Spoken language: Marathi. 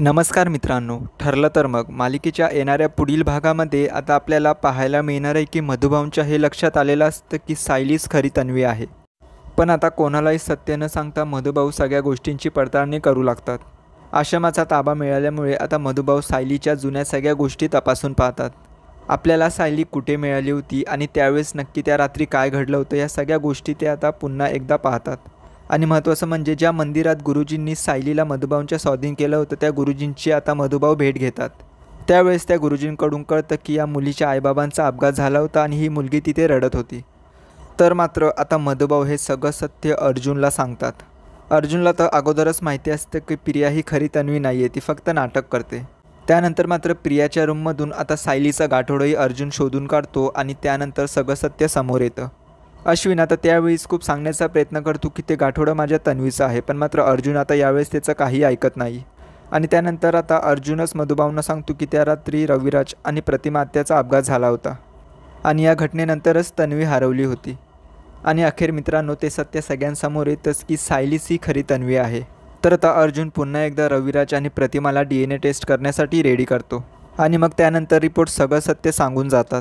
नमस्कार मित्रांनो, ठरलं तर मग मालिकेच्या येणाऱ्या पुढील भागामध्ये आता आपल्याला पाहायला मिळणार आहे की मधुभाऊंच्या हे लक्षात आलेलं असतं की सायलीच खरी तन्वी आहे. पण आता कोणालाही सत्य न सांगता मधुभाऊ सगळ्या गोष्टींची पडताळणी करू लागतात. आश्रमाचा ताबा मिळाल्यामुळे आता मधुभाऊ सायलीच्या जुन्या सगळ्या गोष्टी तपासून पाहतात. आपल्याला सायली कुठे मिळाली होती आणि त्यावेळेस नक्की त्या रात्री काय घडलं होतं या सगळ्या गोष्टी ते आता पुन्हा एकदा पाहतात. आणि महत्त्वाचं म्हणजे ज्या मंदिरात गुरुजींनी सायलीला मधुभाऊंच्या स्वाधीन केलं होतं त्या गुरुजींची आता मधुभाऊ भेट घेतात. त्यावेळेस त्या गुरुजींकडून कळतं की या मुलीच्या आईबाबांचा अपघात झाला होता आणि ही मुलगी तिथे रडत होती. तर मात्र आता मधुभाऊ हे सगळं सत्य अर्जुनला सांगतात. अर्जुनला तर अगोदरच माहिती असतं की प्रिया ही खरी तन्वी नाही आहे, ती फक्त नाटक करते. त्यानंतर मात्र प्रियाच्या रूममधून आता सायलीचा गाठोडंही अर्जुन शोधून काढतो आणि त्यानंतर सगळं सत्य समोर येतं. अश्विन आता त्यावेळेस खूप सांगण्याचा प्रयत्न करतो की ते गाठोडं माझ्या तन्वीचं आहे, पण मात्र अर्जुन आता यावेळेस त्याचं काही ऐकत नाही. आणि त्यानंतर आता अर्जुनच मधुभाऊंना सांगतो की त्या रात्री रविराज आणि प्रतिमा आत्याचा अपघात झाला होता आणि या घटनेनंतरच तन्वी हरवली होती. आणि अखेर मित्रांनो ते सत्य सगळ्यांसमोर येतंच की सायलीच ही खरी तन्वी आहे. तर आता अर्जुन पुन्हा एकदा रविराज आणि प्रतिमाला DNA टेस्ट करण्यासाठी रेडी करतो आणि मग त्यानंतर रिपोर्ट सगळं सत्य सांगून जातात.